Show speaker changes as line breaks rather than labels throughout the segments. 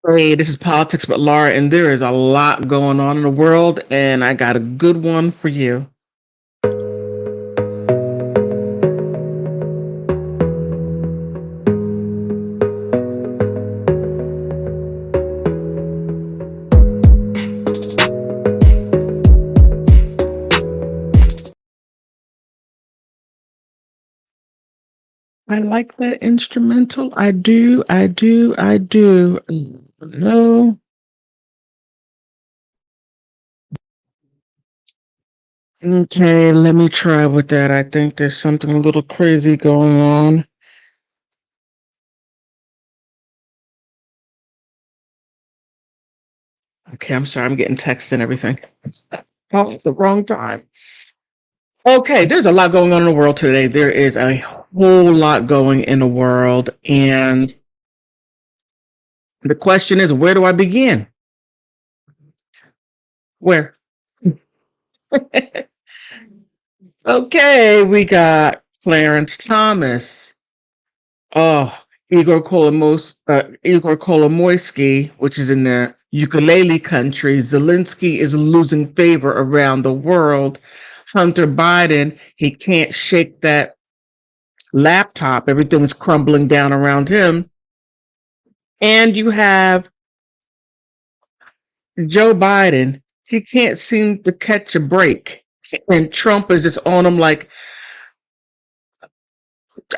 Hey, this is Politics but Laura, and there is a lot going on in the world, and I got a good one for you. I like that instrumental. I do, I do, I do. No. Okay, let me try with that. I think there's something a little crazy going on. Okay, I'm sorry. I'm getting texts and everything. Oh, it's the wrong time. Okay, there's a lot going on in the world today. There is a whole lot going in the world, and the question is, where do I begin? Where? Okay, we got Clarence Thomas. Oh, Igor Kolomoisky, which is in the ukulele country. Zelensky is losing favor around the world. Hunter Biden, he can't shake that laptop. Everything's crumbling down around him. And you have Joe Biden. He can't seem to catch a break. And Trump is just on him like,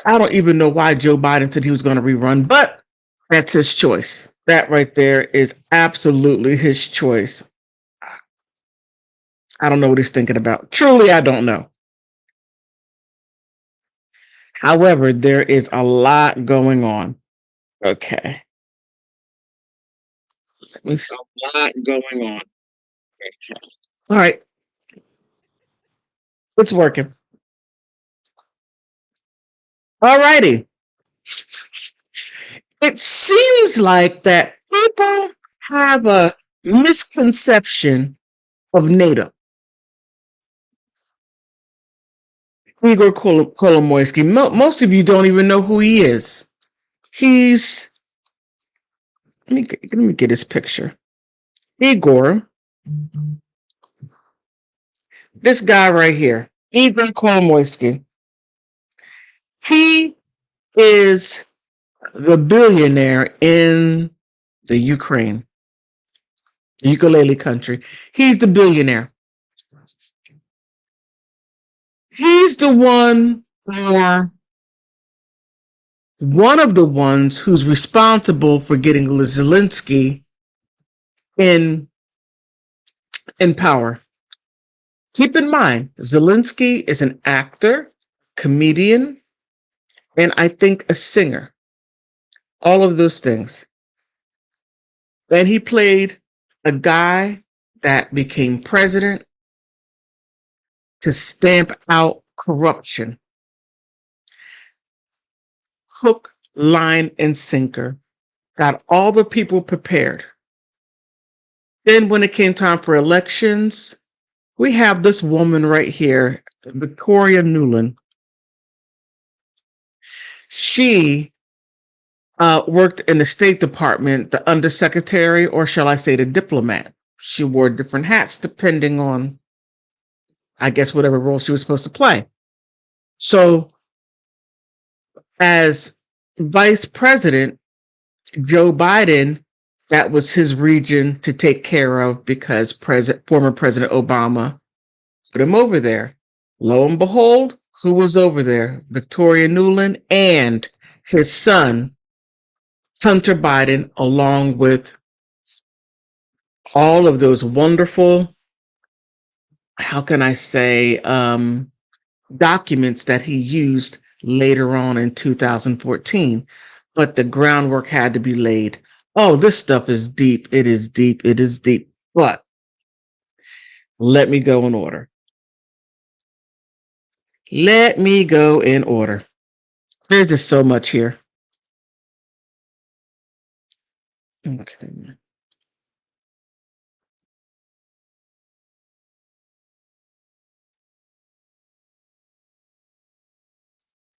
I don't even know why Joe Biden said he was going to rerun, but that's his choice. That right there is absolutely his choice. I don't know what he's thinking about. Truly, I don't know. However, there is a lot going on. Okay. There's a lot going on. Okay. All right. It's working. All righty. It seems like that people have a misconception of NATO. Igor Kolomoisky. Most of you don't even know who he is. He's let me get his picture. Igor, this guy right here, Igor Kolomoisky. He is the billionaire in the Ukraine, the ukulele country. He's the billionaire. He's the one, or one of the ones, who's responsible for getting Zelensky in power. Keep in mind, Zelensky is an actor, comedian, and I think a singer. All of those things. And he played a guy that became president to stamp out corruption. Hook, line, and sinker. Got all the people prepared. Then when it came time for elections, we have this woman right here, Victoria Nuland. She worked in the State Department, the undersecretary, or shall I say the diplomat. She wore different hats depending on, I guess, whatever role she was supposed to play. So as vice president, Joe Biden, that was his region to take care of because former President Obama put him over there. Lo and behold, who was over there? Victoria Nuland and his son, Hunter Biden, along with all of those wonderful, how can I say, documents that he used later on in 2014. But the groundwork had to be laid. Oh, this stuff is deep. It is deep. It is deep. But let me go in order. Let me go in order. There's just so much here. Okay.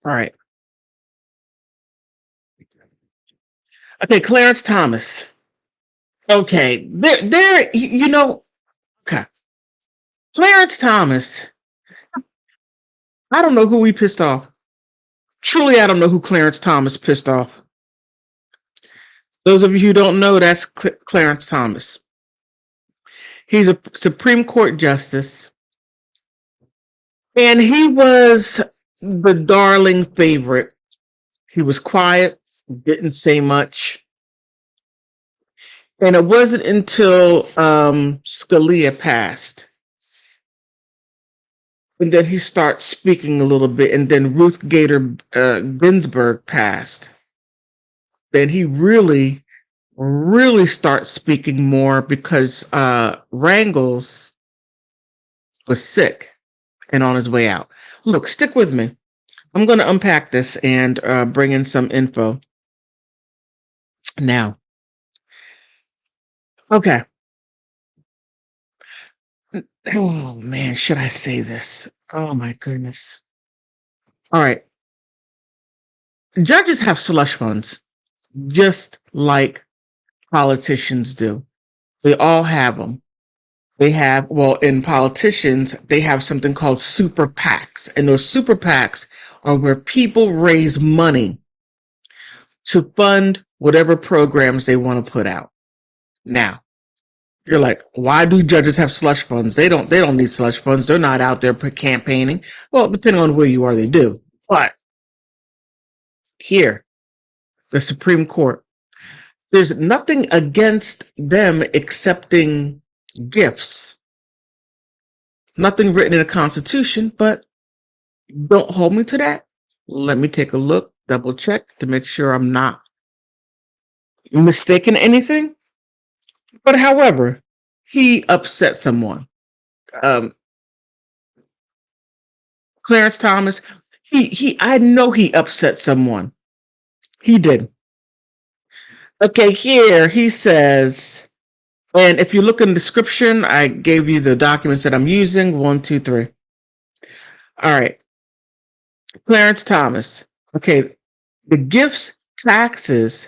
All right. Okay, Clarence Thomas. Okay, okay. Clarence Thomas. I don't know who he pissed off. Truly, I don't know who Clarence Thomas pissed off. Those of you who don't know, that's Clarence Thomas. He's a Supreme Court justice, and he was the darling favorite. He was quiet, didn't say much. And it wasn't until Scalia passed, and then he starts speaking a little bit, and then Ruth Gator Ginsburg passed. Then he really starts speaking more because Rangels was sick and on his way out. Look, stick with me. I'm going to unpack this and bring in some info. Now, okay. Oh man, should I say this? Oh my goodness. All right. Judges have slush funds, just like politicians do. They all have them. They have, well, in politicians, they have something called super PACs. And those super PACs are where people raise money to fund whatever programs they want to put out. Now, you're like, why do judges have slush funds? They don't need slush funds. They're not out there campaigning. Well, depending on where you are, they do. But here, the Supreme Court, there's nothing against them accepting gifts. Nothing written in the Constitution, but don't hold me to that. Let me take a look, double check to make sure I'm not mistaken anything. But however, he upset someone. Um, Clarence Thomas, I know he upset someone. He did. Okay, here he says, and if you look in the description, I gave you the documents that I'm using. 1, 2, 3. All right. Clarence Thomas. Okay. The gifts taxes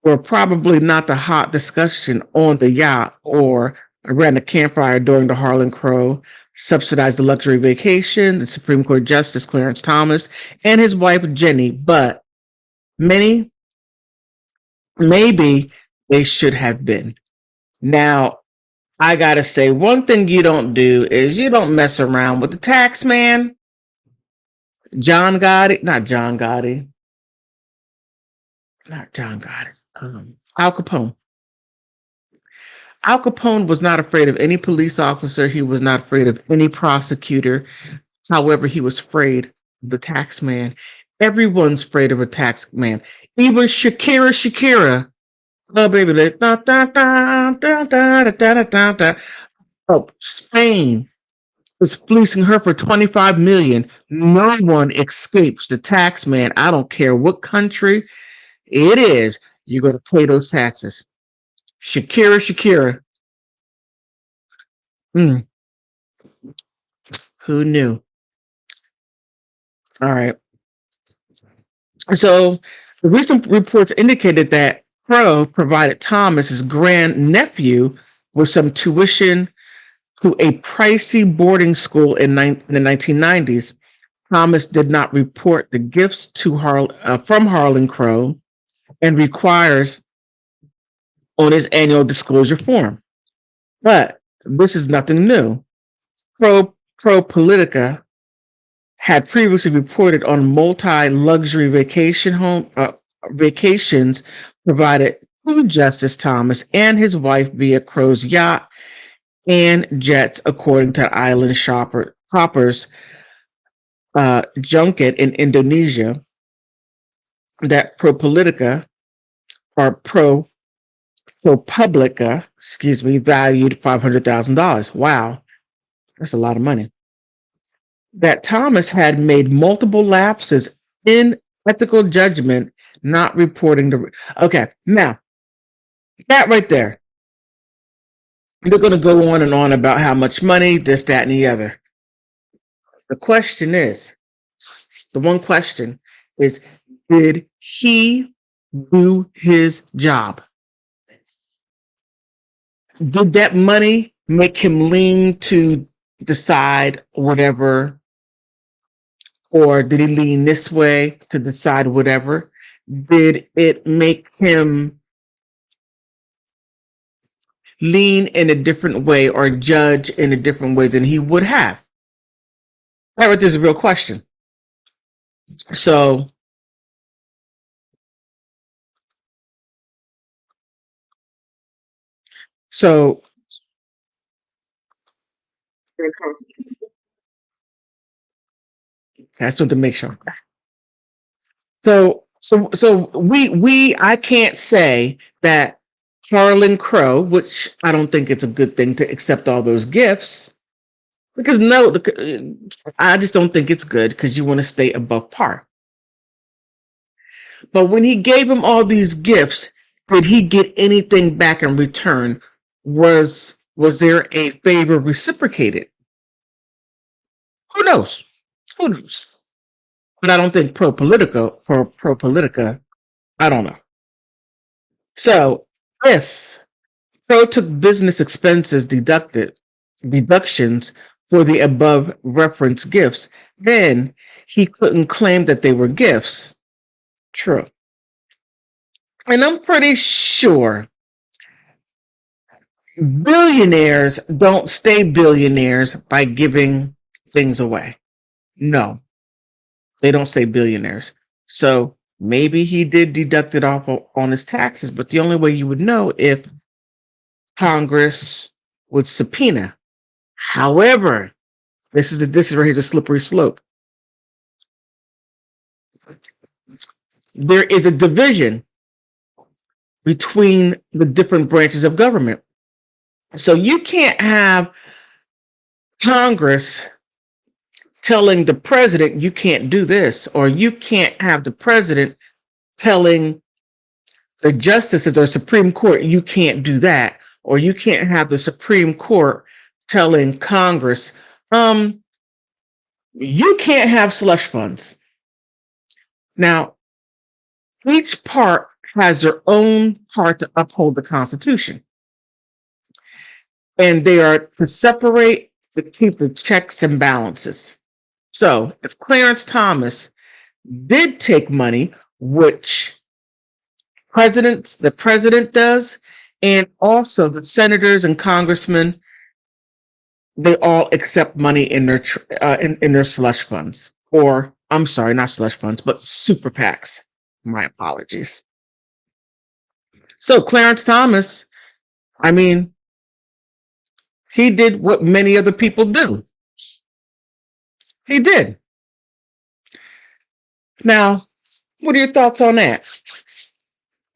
were probably not the hot discussion on the yacht or around the campfire during the Harlan Crow subsidized the luxury vacation, the Supreme Court Justice Clarence Thomas and his wife Jenny, but many, maybe they should have been. Now, I gotta say, one thing you don't do is you don't mess around with the tax man. John Gotti, not John Gotti, not John Gotti, Al Capone. Al Capone was not afraid of any police officer. He was not afraid of any prosecutor. However, he was afraid of the tax man. Everyone's afraid of a tax man. Even Shakira. Oh, baby. Da, da, da, da, da, da, da, da, da. Oh, Spain is fleecing her for 25 million. No one escapes the tax man. I don't care what country it is. You're going to pay those taxes. Shakira. Hmm, who knew? All right. So the recent reports indicated that Crow provided Thomas, his grandnephew, with some tuition to a pricey boarding school in the 1990s. Thomas did not report the gifts to from Harlan Crow and requires on his annual disclosure form. But this is nothing new. ProPublica had previously reported on multi-luxury vacations provided to Justice Thomas and his wife via Crow's yacht and jets, according to Island Hoppers junket in Indonesia. That ProPublica, valued $500,000. Wow, that's a lot of money. That Thomas had made multiple lapses in ethical judgment, not reporting the. Okay, now that right there, they're going to go on and on about how much money, this, that, and the other. The question is, the one question is, did he do his job? did that money make him lean to decide whatever, or did he lean this way to decide whatever? Did it make him lean in a different way or judge in a different way than he would have? That right there's a real question. So so I just want to make sure. So I can't say that Harlan Crow, which I don't think it's a good thing to accept all those gifts, because no, I just don't think it's good because you want to stay above par. But when he gave him all these gifts, did he get anything back in return? Was there a favor reciprocated? Who knows? Who knows? But I don't think pro politica, I don't know. So if Pro took business expenses deductions for the above referenced gifts, then he couldn't claim that they were gifts. True. And I'm pretty sure billionaires don't stay billionaires by giving things away. No, they don't stay billionaires. So maybe he did deduct it off on his taxes, but the only way you would know if Congress would subpoena. However, this is right here the slippery slope. There is a division between the different branches of government. So you can't have Congress telling the president you can't do this, or you can't have the president telling the justices or Supreme Court you can't do that, or you can't have the Supreme Court telling Congress you can't have slush funds. Now, each part has their own part to uphold the Constitution. And they are to separate to keep the checks and balances. So if Clarence Thomas did take money, which the president does, and also the senators and congressmen, they all accept money in their in their slush funds, or I'm sorry, not slush funds, but super PACs. My apologies. So Clarence Thomas, I mean, he did what many other people do. He did. Now, what are your thoughts on that?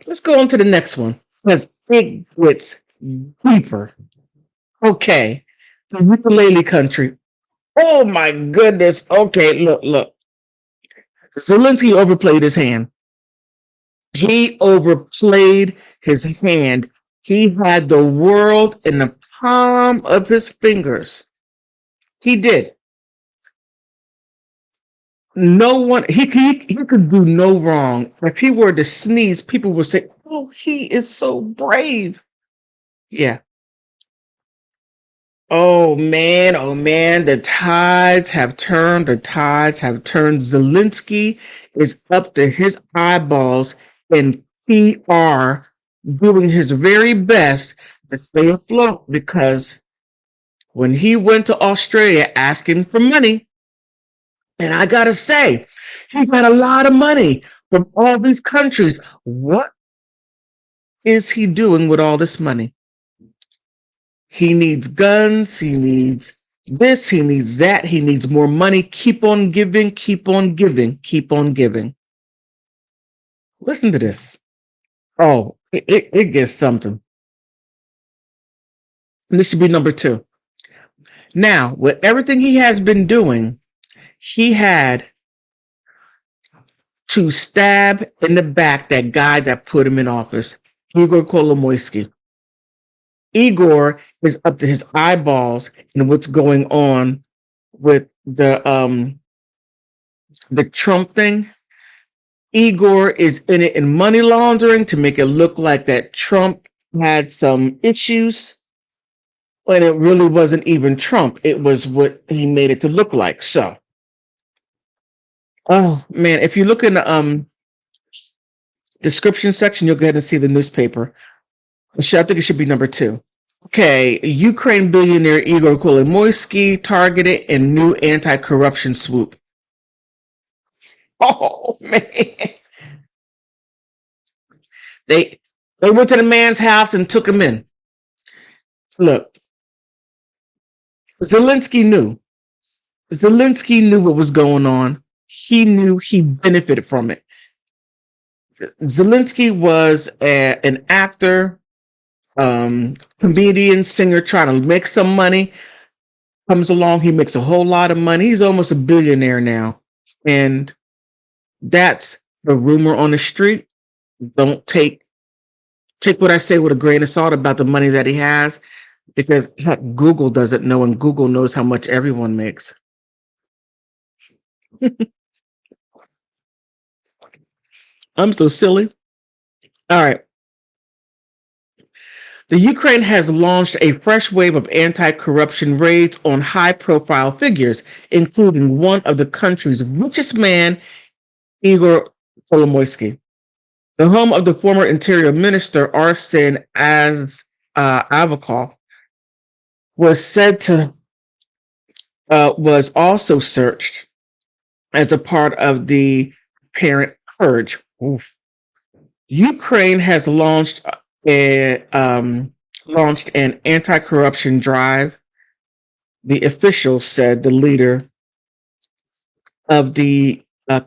Let's go on to the next one, because it gets deeper. Okay, the ukulele country. Oh my goodness. Okay, look. Zelensky overplayed his hand. He overplayed his hand. He had the world in the palm of his fingers. He did. No one, he could do no wrong. If he were to sneeze, people would say, "Oh, he is so brave." Yeah. Oh man, the tides have turned. The tides have turned. Zelensky is up to his eyeballs in PR, doing his very best to stay afloat, because when he went to Australia asking for money, and I gotta say, he got a lot of money from all these countries. What is he doing with all this money? He needs guns. He needs this. He needs that. He needs more money. Keep on giving. Keep on giving. Keep on giving. Listen to this. Oh, it gets something. And this should be number 2. Now, with everything he has been doing, he had to stab in the back that guy that put him in office, Igor Kolomoisky. Igor is up to his eyeballs in what's going on with the Trump thing. Igor is in it in money laundering to make it look like that Trump had some issues. when it really wasn't even Trump. It was what he made it to look like. So, oh man, if you look in the description section, you'll go ahead and see the newspaper. I think it should be number 2. Okay, Ukraine billionaire Igor Kolomoisky targeted in new anti-corruption swoop. Oh man, they they went to the man's house and took him in. Look, Zelensky knew. Zelensky knew what was going on. He knew he benefited from it. Zelensky was an actor, comedian, singer, trying to make some money. Comes along, he makes a whole lot of money. He's almost a billionaire now, and that's the rumor on the street. Don't take what I say with a grain of salt about the money that he has, because heck, Google doesn't know, and Google knows how much everyone makes. I'm so silly. All right. The Ukraine has launched a fresh wave of anti-corruption raids on high-profile figures, including one of the country's richest man, Igor Kolomoisky. The home of the former Interior Minister Arsen Avakov was also searched as a part of the apparent purge. Oof. Ukraine has launched an anti-corruption drive. The official said the leader of the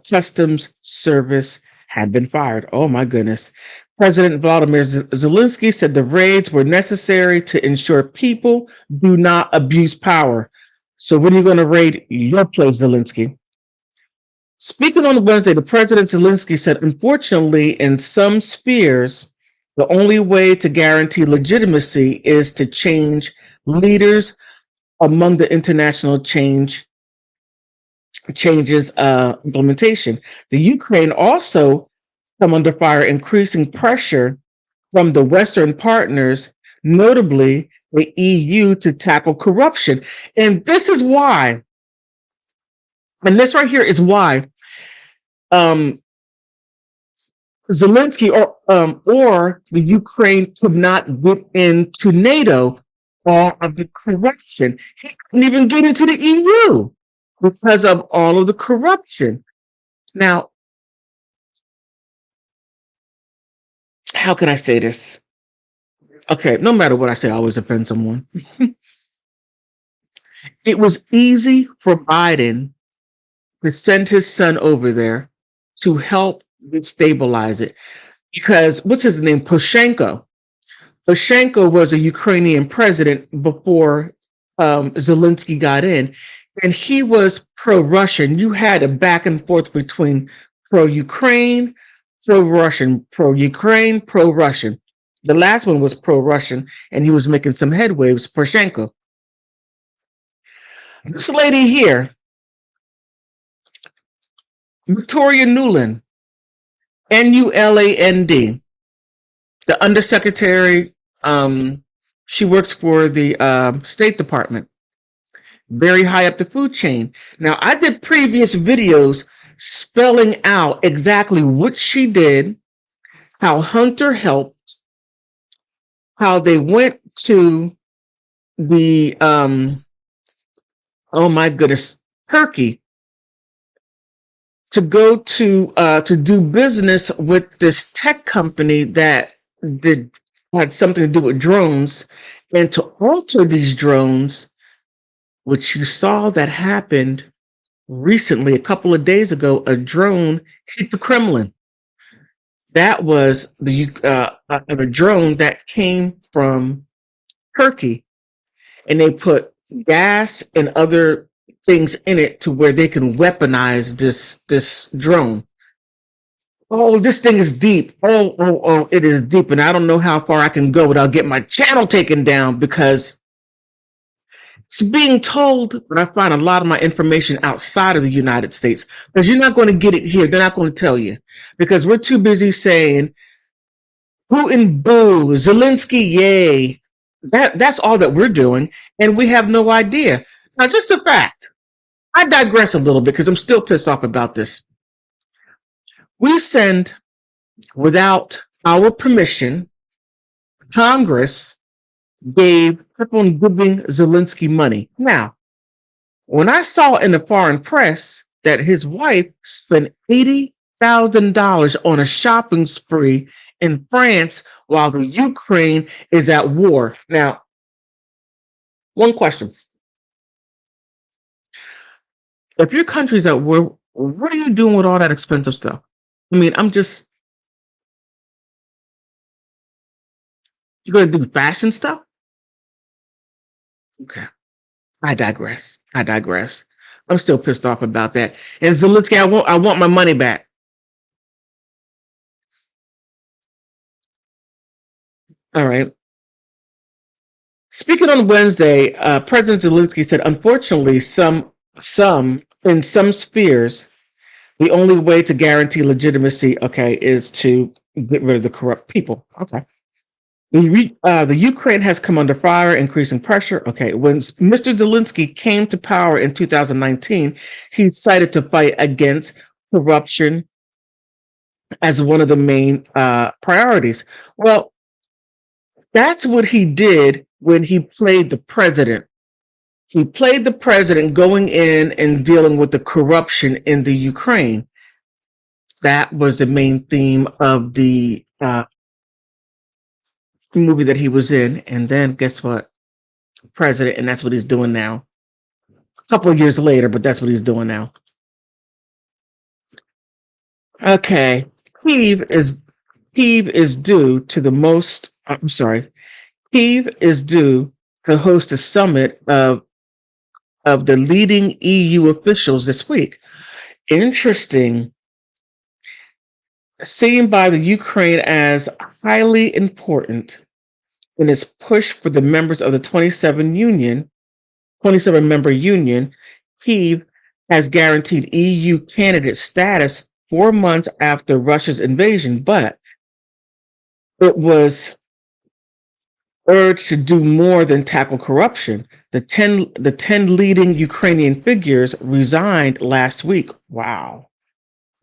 customs service had been fired. Oh my goodness. President Vladimir Zelensky said the raids were necessary to ensure people do not abuse power. So when are you going to raid your place, Zelensky? Speaking on Wednesday, the President Zelensky said, unfortunately, in some spheres, the only way to guarantee legitimacy is to change leaders among the international changes implementation. The Ukraine also come under fire, increasing pressure from the Western partners, notably the EU, to tackle corruption. And this is why, and this right here is why Zelensky or the Ukraine could not get into NATO, all of the corruption. He couldn't even get into the EU because of all of the corruption. Now, how can I say this? Okay, no matter what I say, I always offend someone. It was easy for Biden to send his son over there to help destabilize it. Because what's his name? Poroshenko. Poroshenko was a Ukrainian president before Zelensky got in, and he was pro-Russian. You had a back and forth between pro-Ukraine, pro-Russian, pro-Ukraine, pro-Russian. The last one was pro-Russian, and he was making some headway. It was Poroshenko. This lady here, Victoria Nuland, Nuland, the undersecretary, she works for the State Department, very high up the food chain. Now, I did previous videos spelling out exactly what she did, how Hunter helped, how they went to the, oh my goodness, Turkey, to go to do business with this tech company that had something to do with drones, and to alter these drones, which you saw that happened recently, a couple of days ago. A drone hit the Kremlin. That was a drone that came from Turkey, and they put gas and other things in it to where they can weaponize this drone. Oh, this thing is deep. Oh, it is deep. And I don't know how far I can go without getting my channel taken down, because it's being told, but I find a lot of my information outside of the United States, because you're not going to get it here. They're not going to tell you, because we're too busy saying Putin boo, Zelensky yay, That's all that we're doing, and we have no idea. Now, just a fact. I digress a little bit because I'm still pissed off about this. We send, without our permission, Congress kept on giving Zelensky money. Now, when I saw in the foreign press that his wife spent $80,000 on a shopping spree in France while the Ukraine is at war. Now, one question. If your country's at war, what are you doing with all that expensive stuff? I mean, you're going to do fashion stuff? Okay. I digress. I digress. I'm still pissed off about that. And Zelensky, I want my money back. All right. Speaking on Wednesday, President Zelensky said, unfortunately, some in some spheres, the only way to guarantee legitimacy, okay, is to get rid of the corrupt people. Okay. The Ukraine has come under fire, increasing pressure. Okay, when Mr. Zelensky came to power in 2019, he decided to fight against corruption as one of the main priorities. Well, that's what he did when he played the president. He played the president going in and dealing with the corruption in the Ukraine. That was the main theme of the movie that he was in. And then guess what? President, and that's what he's doing now. A couple of years later, but that's what he's doing now. Okay. Kyiv is due to the most I'm sorry. Kyiv is due to host a summit of the leading EU officials this week. Interesting. Seen by the Ukraine as highly important in its push for the members of the 27 member union, Kyiv has guaranteed EU candidate status 4 months after Russia's invasion, but it was urged to do more than tackle corruption. The ten leading Ukrainian figures resigned last week. Wow.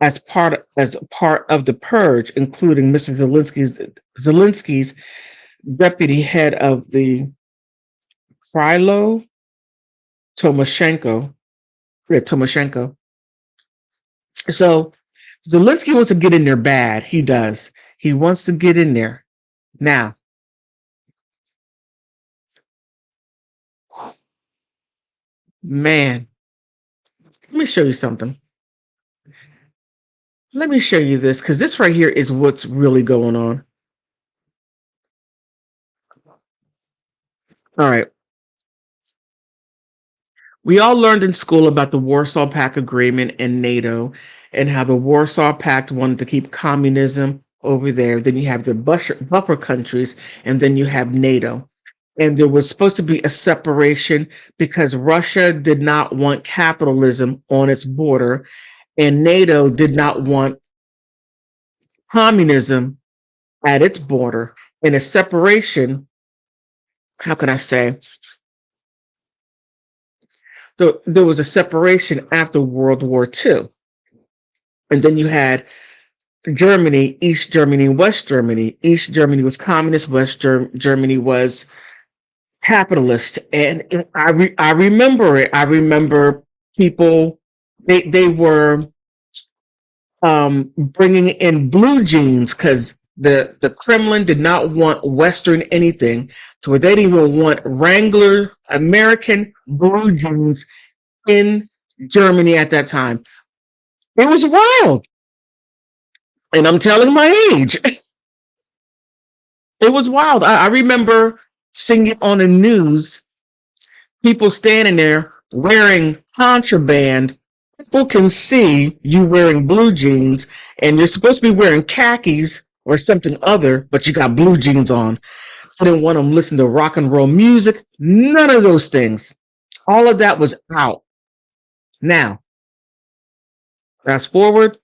As part of the purge, including Mr. Zelensky's deputy head of the Krylo Tomoshenko. Yeah, Tomoshenko. So Zelensky wants to get in there bad. He does. He wants to get in there. Now, man, let me show you something. Let me show you this because this right here is what's really going on. All right. We all learned in school about the Warsaw Pact Agreement and NATO and how the Warsaw Pact wanted to keep communism over there. Then you have the buffer countries, and then you have NATO. And there was supposed to be a separation because Russia did not want capitalism on its border, and NATO did not want communism at its border. And a separation, how can I say? So there was a separation after World War II. And then you had Germany, East Germany, West Germany. East Germany was communist, Germany was capitalist. And I remember it. I remember people, they were bringing in blue jeans because the Kremlin did not want Western anything, to where they didn't even want Wrangler American blue jeans in Germany at that time. It was wild. And I'm telling my age. It was wild. I remember seeing it on the news, people standing there wearing contraband. People can see you wearing blue jeans, and you're supposed to be wearing khakis or something other, but you got blue jeans on. I didn't want them listening to rock and roll music. None of those things. All of that was out. Now, fast forward,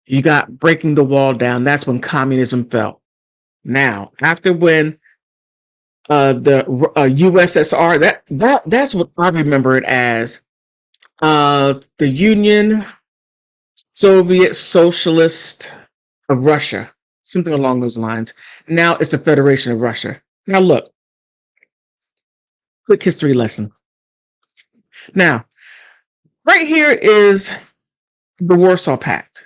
you got breaking the wall down. That's when communism fell. Now, after when the USSR. That's what I remember it as. The Union Soviet Socialist of Russia, something along those lines. Now it's the Federation of Russia. Now look, quick history lesson. Now, right here is the Warsaw Pact,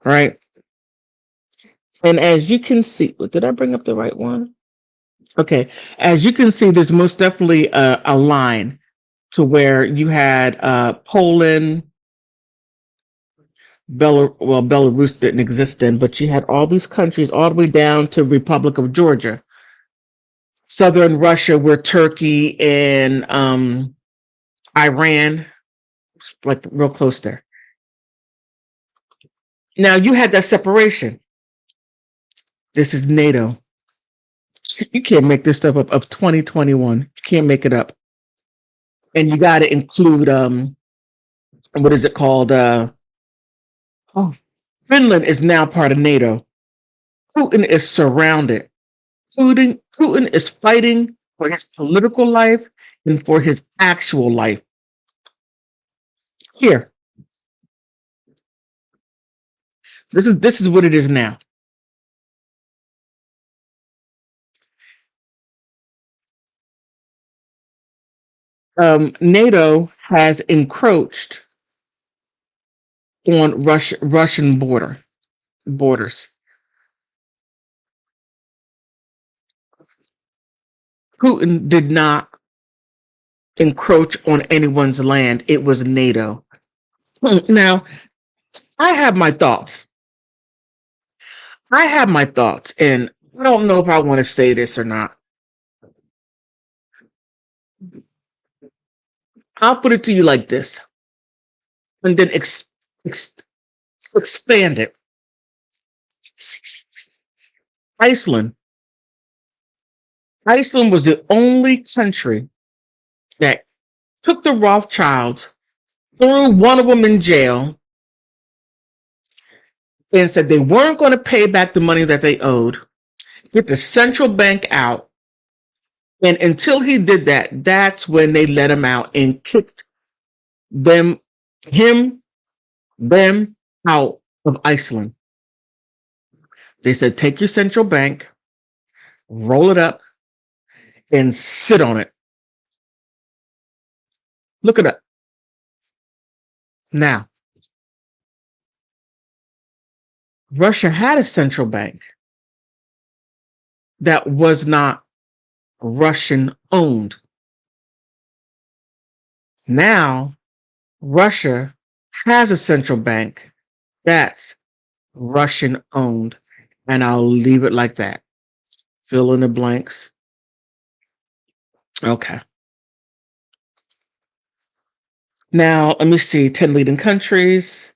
right? And as you can see, did I bring up the right one? Okay, as you can see, there's most definitely a line to where you had Poland, Belarus didn't exist then, but you had all these countries all the way down to Republic of Georgia, southern Russia, where Turkey and Iran, like real close there. Now you had that separation. This is NATO. You can't make this stuff up of 2021. You can't make it up. And you got to include what is it called? Oh, Finland is now part of NATO. Putin is surrounded. Putin is fighting for his political life and for his actual life. Here, this is what it is now. NATO has encroached on Russian borders. Putin did not encroach on anyone's land. It was NATO. Now, I have my thoughts. And I don't know if I want to say this or not. I'll put it to you like this, and then expand it. Iceland. Iceland was the only country that took the Rothschilds, threw one of them in jail, and said they weren't going to pay back the money that they owed, get the central bank out. And until he did that, that's when they let him out and kicked them out of Iceland. They said, take your central bank, roll it up, and sit on it. Look it up. Now, Russia had a central bank that was not Russian owned. Now, Russia has a central bank that's Russian owned. And I'll leave it like that. Fill in the blanks. Okay. Now, let me see. 10 leading countries.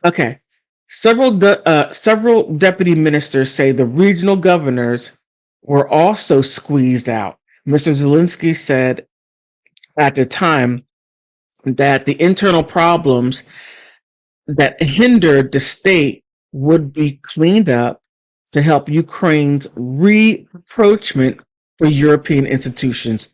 Okay. Several deputy ministers say the regional governors were also squeezed out. Mr. Zelensky said at the time that the internal problems that hindered the state would be cleaned up to help Ukraine's rapprochement for European institutions.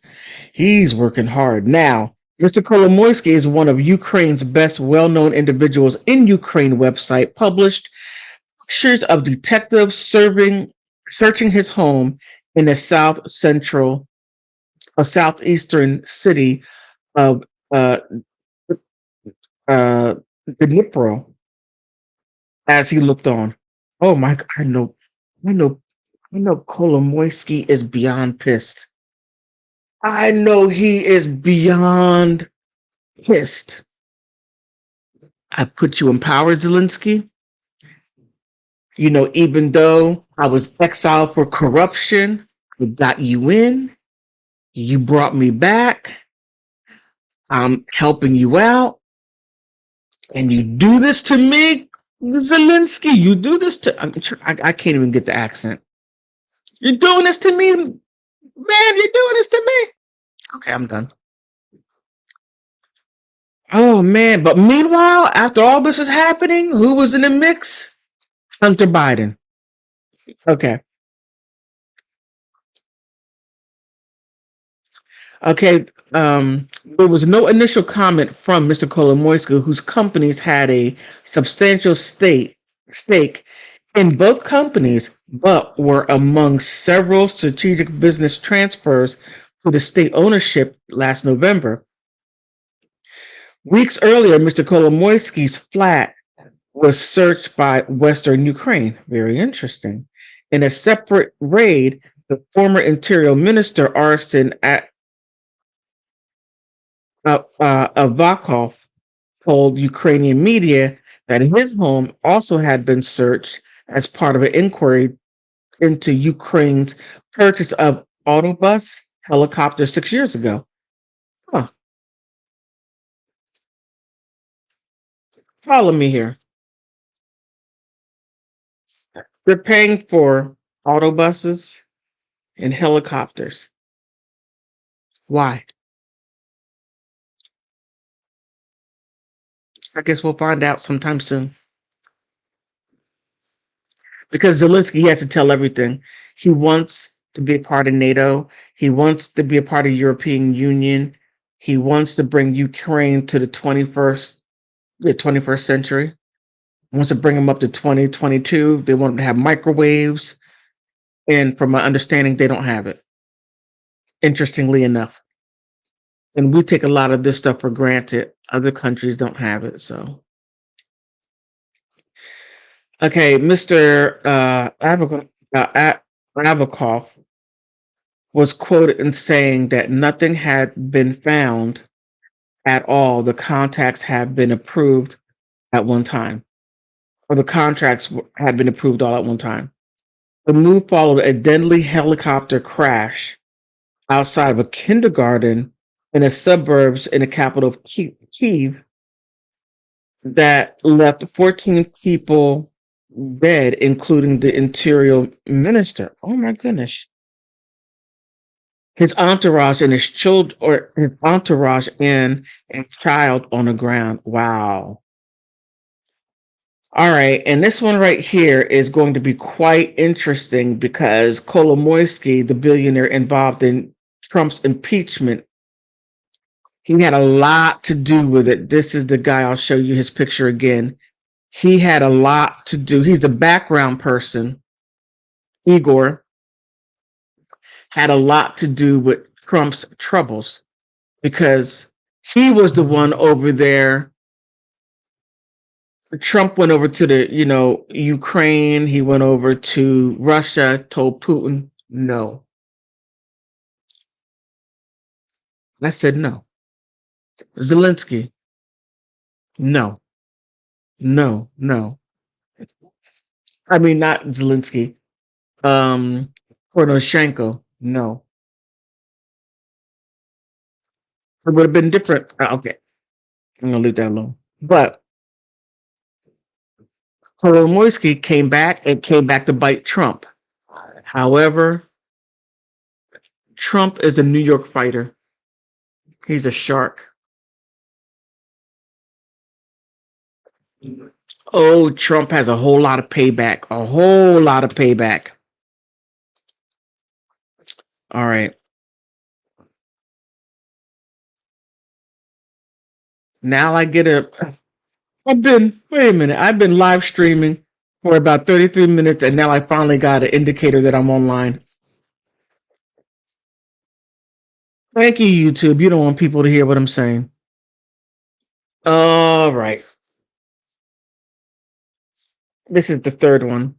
He's working hard. Now, Mr. Kolomoisky is one of Ukraine's best well-known individuals. In Ukraine website published pictures of detectives searching his home in the southeastern city of Dnipro as he looked on. Oh my God, I know Kolomoisky is beyond pissed. I know he is beyond pissed. I put you in power, Zelensky. You know, even though I was exiled for corruption, I got you in. You brought me back. I'm helping you out. And you do this to me, Zelensky. You do this to... I can't even get the accent. You're doing this to me, man. You're doing this to me. Okay, I'm done. Oh, man. But meanwhile, after all this is happening, who was in the mix? Hunter Biden. Okay. Okay, there was no initial comment from Mr. Kolomoisky, whose companies had a substantial stake in both companies, but were among several strategic business transfers to the state ownership last November. Weeks earlier, Mr. Kolomoisky's flat was searched by Western Ukraine. Very interesting. In a separate raid, the former Interior Minister Arsen Avakov told Ukrainian media that his home also had been searched as part of an inquiry into Ukraine's purchase of Autobus helicopters 6 years ago. Huh. Follow me here. They're paying for autobuses and helicopters. Why? I guess we'll find out sometime soon. Because Zelensky, he has to tell everything. He wants to be a part of NATO. He wants to be a part of European Union. He wants to bring Ukraine to the 21st century. He wants to bring them up to 2022. They want to have microwaves. And from my understanding, they don't have it. Interestingly enough. And we take a lot of this stuff for granted. Other countries don't have it. So, okay, Mr. Avakov was quoted in saying that nothing had been found at all. The contacts had been approved at one time, or the contracts had been approved all at one time. The move followed a deadly helicopter crash outside of a kindergarten in the suburbs in the capital of Kyiv that left 14 people dead, including the interior minister. Oh my goodness. His entourage and his children, or his entourage and a child on the ground. Wow. All right. And this one right here is going to be quite interesting because Kolomoisky, the billionaire involved in Trump's impeachment, he had a lot to do with it. This is the guy. I'll show you his picture again. He had a lot to do. He's a background person. Igor had a lot to do with Trump's troubles because he was the one over there. Trump went over to the, Ukraine. He went over to Russia, told Putin, no. I said, no. Zelensky, no, no. I mean, not Zelensky. Poroshenko, no. It would have been different. Okay, I'm going to leave that alone. But Kolomoisky came back to bite Trump. However, Trump is a New York fighter. He's a shark. Oh, Trump has a whole lot of payback. A whole lot of payback. All right. Now I get wait a minute. I've been live streaming for about 33 minutes and now I finally got an indicator that I'm online. Thank you, YouTube. You don't want people to hear what I'm saying. All right. This is the third one.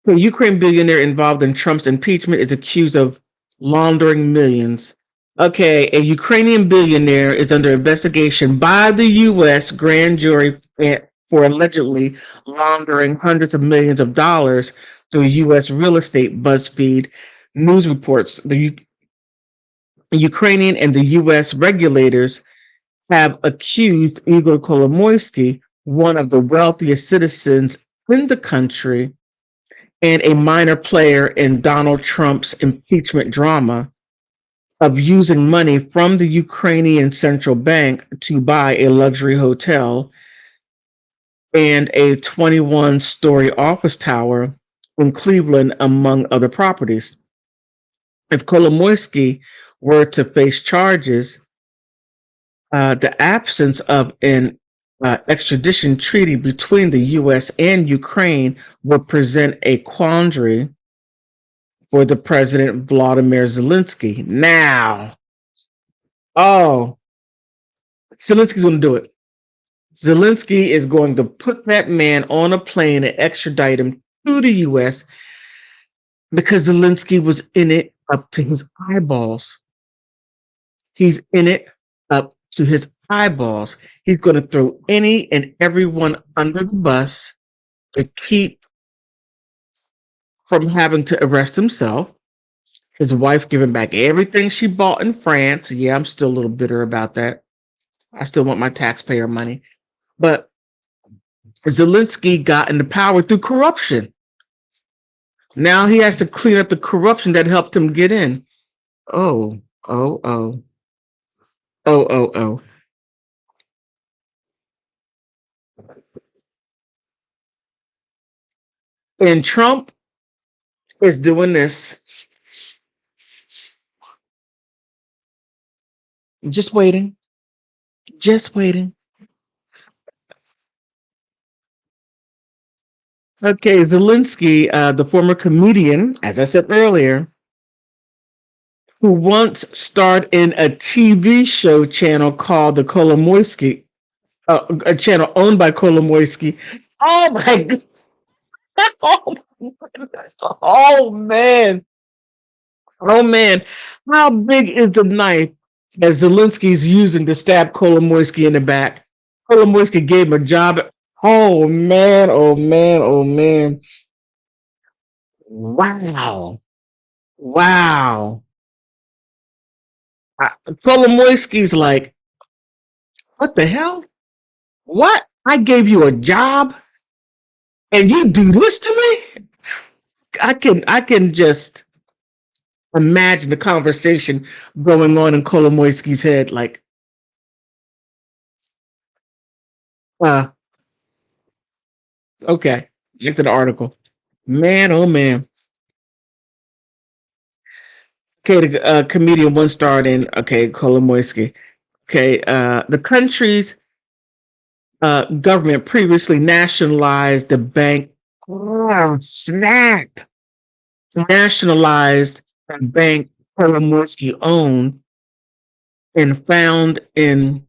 The Ukraine billionaire involved in Trump's impeachment is accused of laundering millions. Okay, a Ukrainian billionaire is under investigation by the U.S. grand jury for allegedly laundering hundreds of millions of dollars to U.S. real estate. BuzzFeed news reports the Ukrainian and the U.S. regulators have accused Igor Kolomoisky, one of the wealthiest citizens in the country and a minor player in Donald Trump's impeachment drama, of using money from the Ukrainian central bank to buy a luxury hotel and a 21-story office tower in Cleveland, among other properties. If Kolomoisky were to face charges, the absence of an extradition treaty between the U.S. and Ukraine would present a quandary for the President Vladimir Zelensky. Now, oh, Zelensky's going to do it. Zelensky is going to put that man on a plane and extradite him to the U.S. because Zelensky was in it up to his eyeballs. He's in it up to his eyeballs. He's going to throw any and everyone under the bus to keep from having to arrest himself. His wife giving back everything she bought in France. Yeah, I'm still a little bitter about that. I still want my taxpayer money. But Zelensky got into power through corruption. Now he has to clean up the corruption that helped him get in. Oh, oh, oh, oh, oh, oh. And Trump is doing this, just waiting, just waiting. Okay, Zelensky, the former comedian, as I said earlier, who once starred in a TV show channel called the Kolomoisky, a channel owned by Kolomoisky. Oh my god! Oh my goodness! Oh man! Oh man! How big is the knife that Zelensky's using to stab Kolomoisky in the back? Kolomoisky gave him a job. Oh man! Oh man! Oh man! Wow! Wow! Kolomoisky's like, what the hell? What? I gave you a job and you do this to me? I can just imagine the conversation going on in Kolomoisky's head. Like, uh, okay, get to the article. Man, oh man. Okay, the comedian once starred in. Okay, Kolomoisky. Okay, the country's government previously nationalized the bank. Oh, snap! Nationalized a bank Kolomoisky owned and found in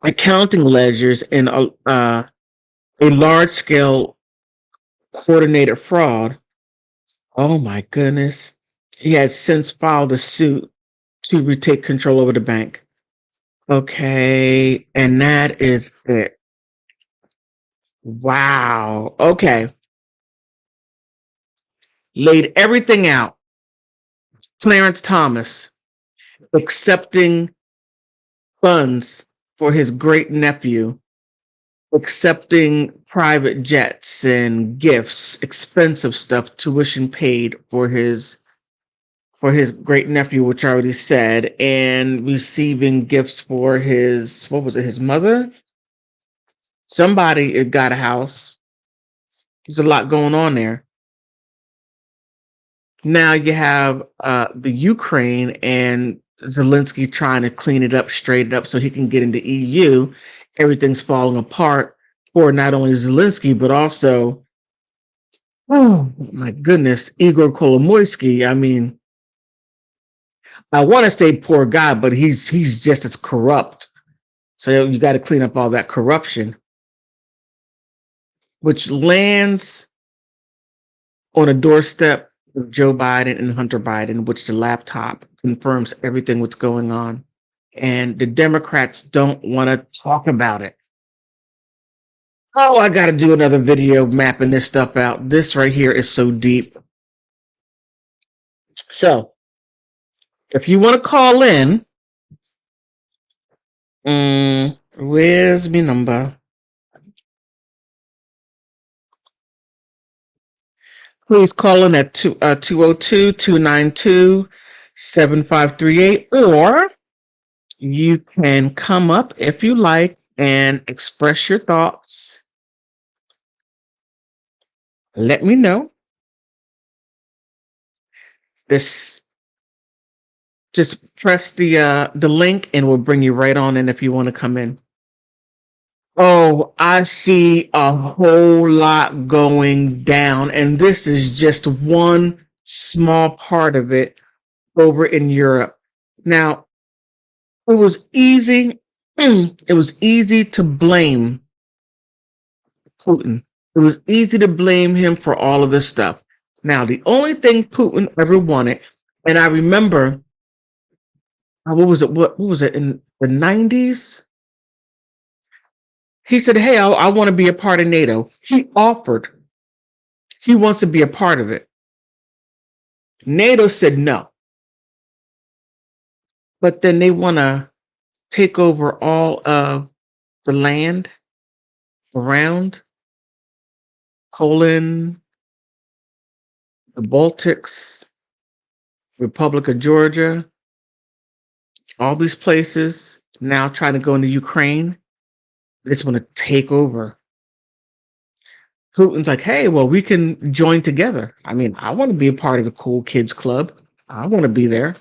accounting ledgers in a large scale coordinated fraud. Oh my goodness. He has since filed a suit to retake control over the bank. Okay. And that is it. Wow. Okay. Laid everything out. Clarence Thomas accepting funds for his great nephew, accepting private jets and gifts, expensive stuff, tuition paid for his great nephew, which I already said, and receiving gifts for his, what was it, his mother? Somebody got a house. There's a lot going on there. Now you have the Ukraine and Zelensky trying to clean it up, straighten it up so he can get into EU. Everything's falling apart for not only Zelensky, but also, oh my goodness, Igor Kolomoisky. I mean, I want to say poor guy, but he's just as corrupt. So you got to clean up all that corruption, which lands on a doorstep of Joe Biden and Hunter Biden, which the laptop confirms everything what's going on. And the Democrats don't want to talk about it. Oh, I got to do another video mapping this stuff out. This right here is so deep. So if you want to call in, where's my number? Please call in at 202-292-7538, or you can come up if you like and express your thoughts. Let me know. This Just press the link and we'll bring you right on in if you want to come in. Oh, I see a whole lot going down, and this is just one small part of it over in Europe. Now, it was easy. It was easy to blame Putin. It was easy to blame him for all of this stuff. Now, the only thing Putin ever wanted, and I remember, what was it? What was it in the 90s? He said, "Hey, I want to be a part of NATO." He offered. He wants to be a part of it. NATO said no, but then they want to take over all of the land around Poland, the Baltics, Republic of Georgia, all these places. Now trying to go into Ukraine. They just want to take over. Putin's like, "Hey, well, we can join together." I mean, I want to be a part of the cool kids club. I want to be there.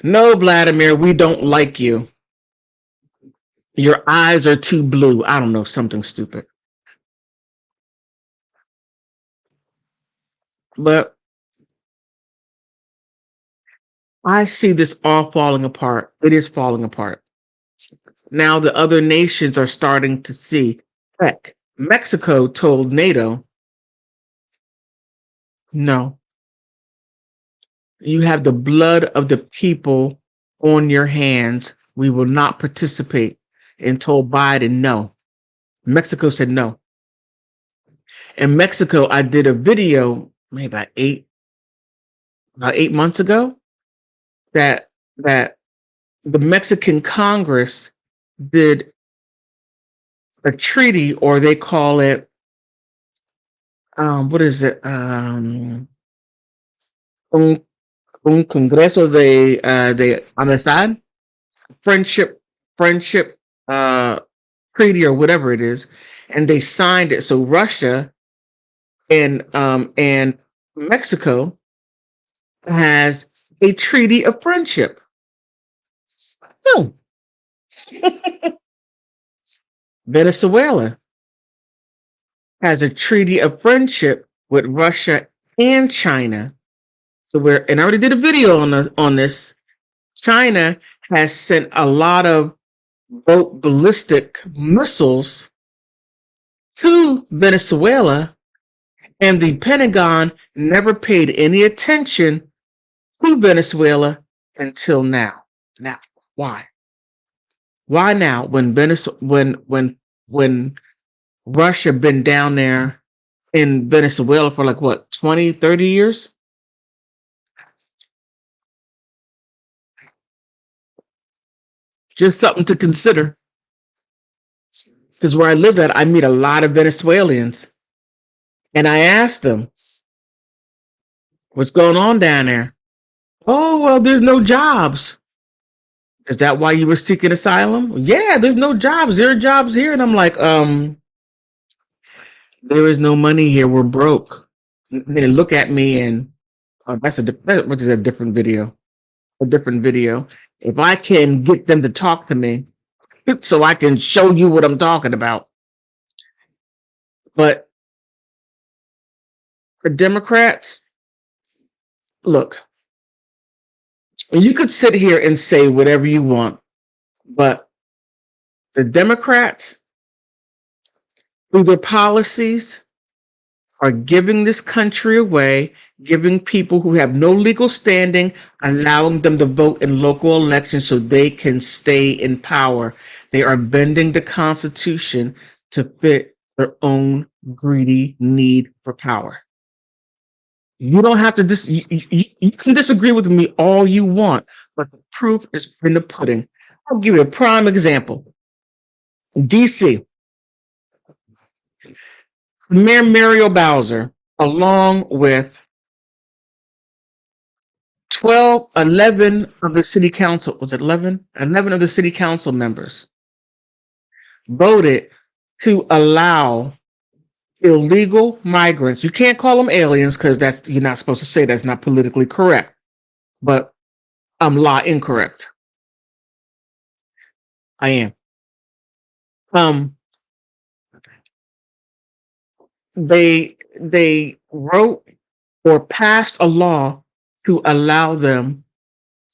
No, Vladimir, we don't like you. Your eyes are too blue. I don't know, something stupid. But I see this all falling apart. It is falling apart. Now the other nations are starting to see. Heck, Mexico told NATO, no, you have the blood of the people on your hands. We will not participate. And told Biden no. Mexico said no. In Mexico, I did a video maybe about 8 months ago that the Mexican Congress did a treaty, or they call it, what is it? Un Congreso de Amistad, friendship uh, treaty, or whatever it is, and they signed it. So Russia and Mexico has a treaty of friendship. Oh. Venezuela has a treaty of friendship with Russia and China. So and I already did a video on this. China has sent a lot of ballistic missiles to Venezuela, and the Pentagon never paid any attention to Venezuela until now. Now, why? Why now? When when Russia been down there in Venezuela for like what, 20, 30 years? Just something to consider. Because where I live at, I meet a lot of Venezuelans. And I asked them, what's going on down there? Oh, well, there's no jobs. Is that why you were seeking asylum? Yeah, there's no jobs. There are jobs here. And I'm like, there is no money here. We're broke. And they look at me and, which is a different video. A different video. If I can get them to talk to me, so I can show you what I'm talking about. But for Democrats, look, you could sit here and say whatever you want, but the Democrats, through their policies, are giving this country away, giving people who have no legal standing, allowing them to vote in local elections so they can stay in power. They are bending the Constitution to fit their own greedy need for power. You don't have to you can disagree with me all you want, but the proof is in the pudding. I'll give you a prime example. DC, Mayor Muriel Bowser, along with 11 of the city council, was it 11? 11 of the city council members voted to allow illegal migrants. You can't call them aliens because that's you're not supposed to say that's not politically correct. But I'm law incorrect. I am. Um, they wrote or passed a law to allow them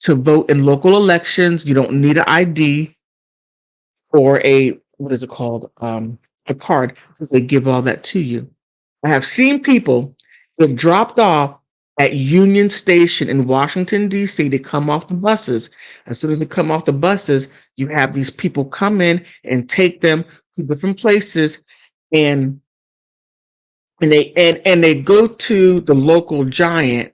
to vote in local elections. You don't need an ID or a what is it called? A card because they give all that to you. I have seen people get dropped off at Union Station in Washington, D.C. They come off the buses. As soon as they come off the buses, you have these people come in and take them to different places and they go to the local giant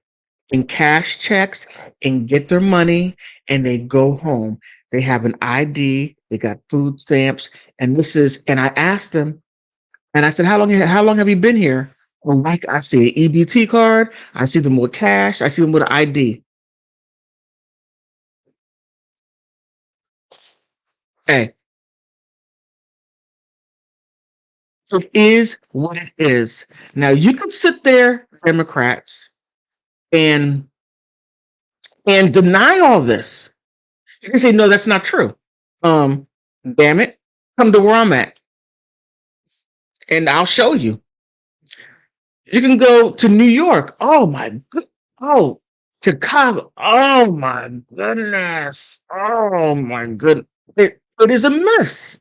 and cash checks and get their money and they go home. They have an ID, they got food stamps, and this is and I asked them and I said, how long have you been here? Well, like I see an EBT card, I see them with cash, I see them with an ID. Hey, it is what it is. Now you can sit there, Democrats, and deny all this. You can say, no, that's not true. Um, damn it, come to where I'm at, and I'll show you. You can go to New York. Oh my good. Oh, Chicago. Oh my goodness. Oh my goodness. It is a mess.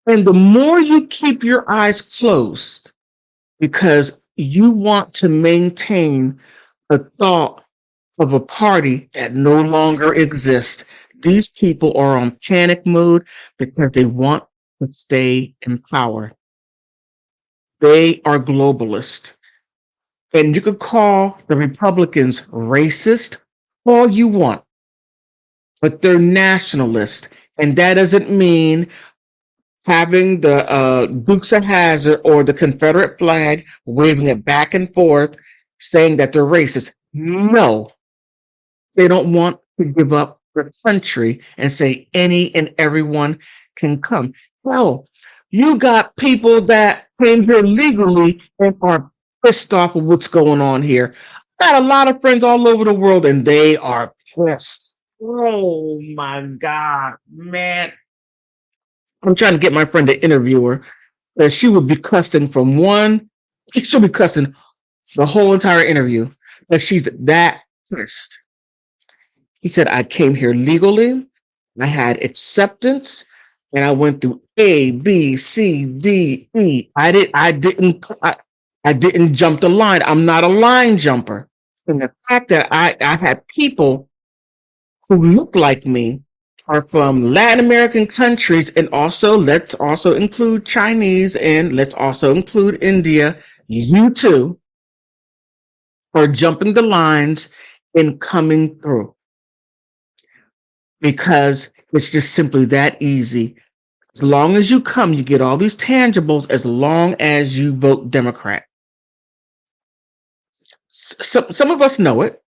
And the more you keep your eyes closed because you want to maintain a thought of a party that no longer exists, these people are on panic mode because they want to stay in power. They are globalist. And you could call the Republicans racist all you want, but they're nationalist. And that doesn't mean having the Dukes of Hazzard or the Confederate flag, waving it back and forth, saying that they're racist. No, they don't want to give up their country and say any and everyone can come. Well, you got people that came here legally and are pissed off of what's going on here. I got a lot of friends all over the world and they are pissed. Oh my God, man. I'm trying to get my friend to interview her that she would be cussing from one, she'll be cussing the whole entire interview that she's that pissed. He said, I came here legally. I had acceptance and I went through A, B, C, D, E. I didn't jump the line. I'm not a line jumper. And the fact that I had people who look like me are from Latin American countries and also let's also include Chinese and let's also include India. You too are jumping the lines and coming through because it's just simply that easy. As long as you come, you get all these tangibles as long as you vote Democrat. Some of us know it,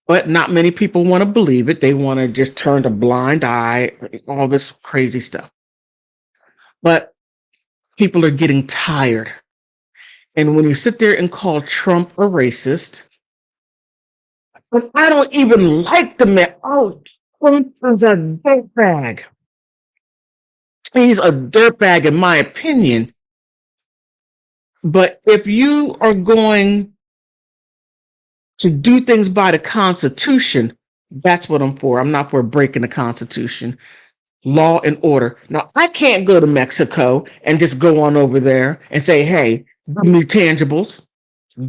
but not many people want to believe it. They want to just turn a blind eye, all this crazy stuff. But people are getting tired. And when you sit there and call Trump a racist, but I don't even like the man. Oh, Trump is a dirtbag. He's a dirtbag, in my opinion. But if you are going to do things by the Constitution, that's what I'm for. I'm not for breaking the Constitution. Law and order. Now, I can't go to Mexico and just go on over there and say, hey, give me tangibles,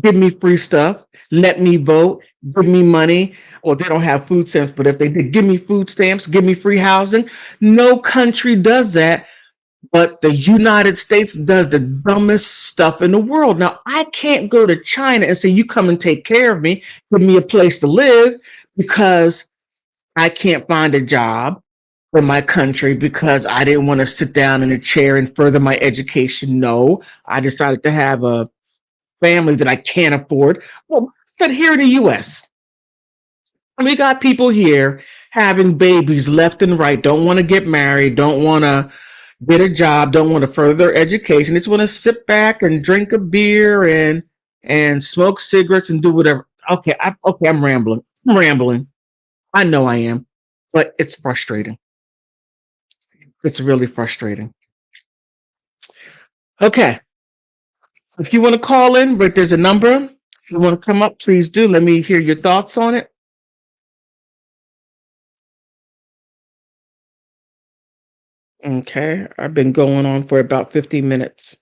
give me free stuff, let me vote, give me money. Or they don't have food stamps, but if they did give me food stamps, give me free housing. No country does that. But the United States does the dumbest stuff in the world. Now, I can't go to China and say, you come and take care of me, give me a place to live, because I can't find a job for my country because I didn't want to sit down in a chair and further my education. No, I decided to have a family that I can't afford. Well, but here in the US, we got people here having babies left and right, don't want to get married, don't want to get a job, don't want to further education, just want to sit back and drink a beer and smoke cigarettes and do whatever. Okay, I'm rambling. I'm rambling. I know I am, but it's frustrating. It's really frustrating. Okay, if you want to call in, but there's a number. If you want to come up, please do. Let me hear your thoughts on it. Okay, I've been going on for about 50 minutes.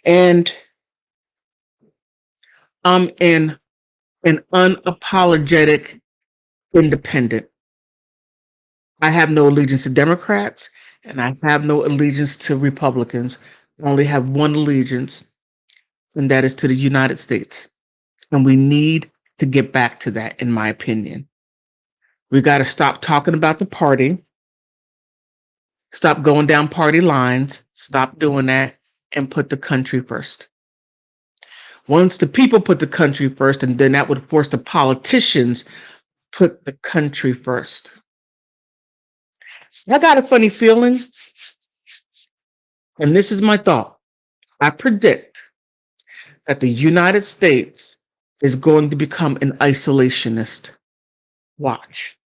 And I'm an unapologetic independent. I have no allegiance to Democrats and I have no allegiance to Republicans. I only have one allegiance, and that is to the United States. And we need to get back to that, in my opinion. We got to stop talking about the party, stop going down party lines, stop doing that, and put the country first. Once the people put the country first, and then that would force the politicians put the country first. I got a funny feeling, and this is my thought. I predict that the United States is going to become an isolationist. Watch.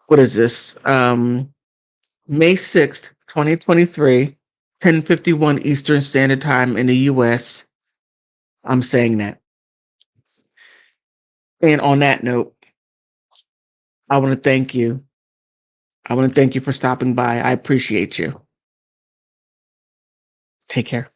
What is this? May 6th, 2023, 10:51 Eastern Standard Time in the US. I'm saying that. And on that note, I want to thank you. I want to thank you for stopping by. I appreciate you. Take care.